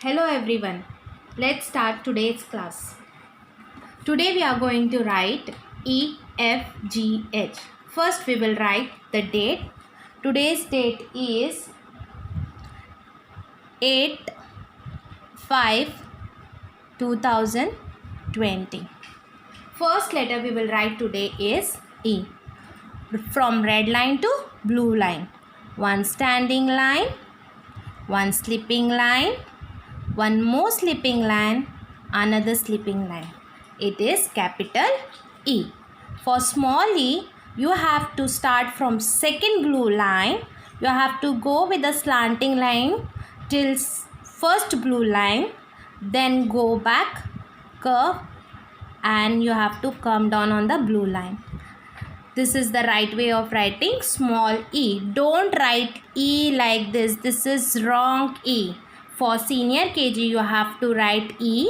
Hello everyone, let's start today's class. Today we are going to write E, F, G, H. First we will write the date. Today's date is 8/5/2020. First letter we will write today is E. From red line to blue line. One standing line, one slipping line, one more slipping line, another slipping line. It is capital E. For small e, you have to start from second blue line. You have to go with the slanting line till first blue line. Then go back, curve, and you have to come down on the blue line. This is the right way of writing small e. Don't write E like this. This is wrong E. For senior KG, you have to write E.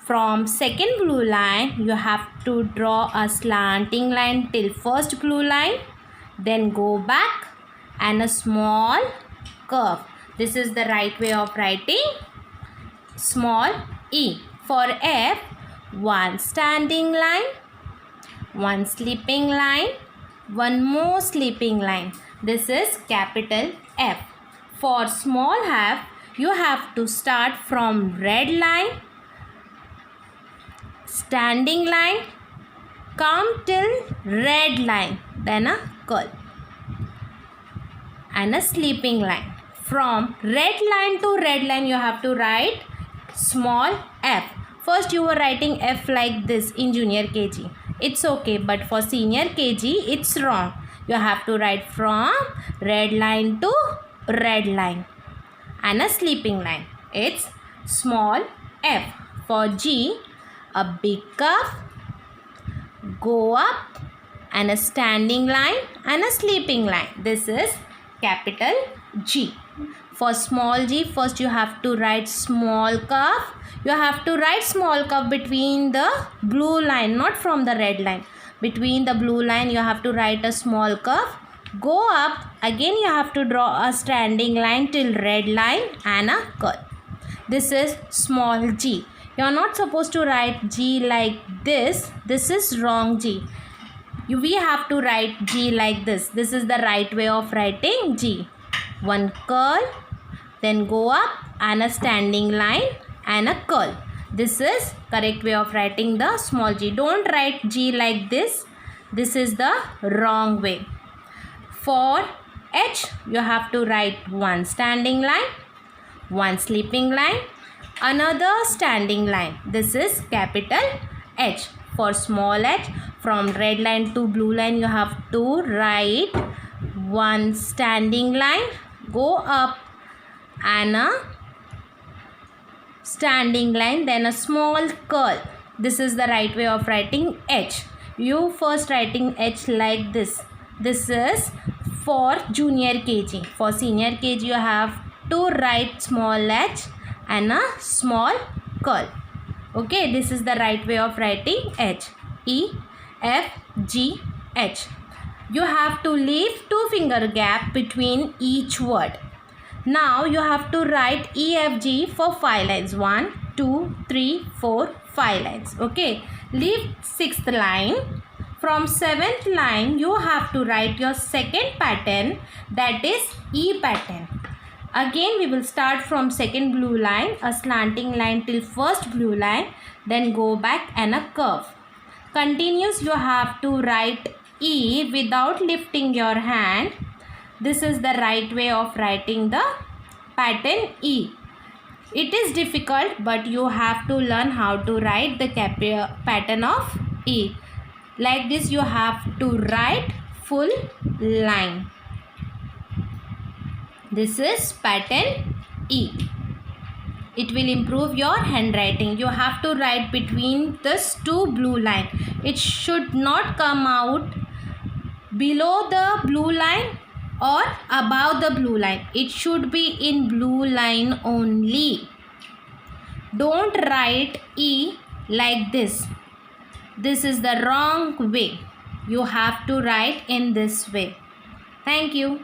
From second blue line, you have to draw a slanting line till first blue line. Then go back and a small curve. This is the right way of writing small E. For F, one standing line, one slipping line, one more slipping line. This is capital F. For small f, you have to start from red line, standing line, come till red line, then a curl and a slipping line. From red line to red line, you have to write small f. First you were writing F like this in junior KG. It's okay, but for senior KG, it's wrong. You have to write from red line to red line and a slipping line. It's small f. For G, a big curve, go up and a standing line and a slipping line. This is capital G. For small g, first you have to write small curve. You have to write small curve between the blue line, not from the red line. Between the blue line, you have to write a small curve. Go up, again you have to draw a standing line till red line and a curl. This is small g. You are not supposed to write G like this. This is wrong G. We have to write G like this. This is the right way of writing G. One curl, then go up and a standing line and a curl. This is correct way of writing the small g. Don't write G like this. This is the wrong way. For H, you have to write one standing line, one slipping line, another standing line. This is capital H. For small h, from red line to blue line, you have to write one standing line, go up and a standing line, then a small curl. This is the right way of writing H. You first writing H like this. This is for junior KG. For senior KG, you have to write small h and a small curl. Okay, this is the right way of writing H. E, F, G, H. You have to leave 2 finger gap between each word. Now you have to write E, F, G for 5 lines. 1, 2, 3, 4, 5 lines. Okay. Leave 6th line. From 7th line, you have to write your second pattern, that is E pattern. Again, we will start from second blue line, a slanting line till first blue line, then go back and a curve. Continuous, you have to write E without lifting your hand. This is the right way of writing the pattern E. It is difficult, but you have to learn how to write the pattern of E. Like this, you have to write full line. This is pattern E. It will improve your handwriting. You have to write between this 2 blue line. It should not come out below the blue line or above the blue line. It should be in blue line only. Don't write E like this. This is the wrong way. You have to write in this way. Thank you.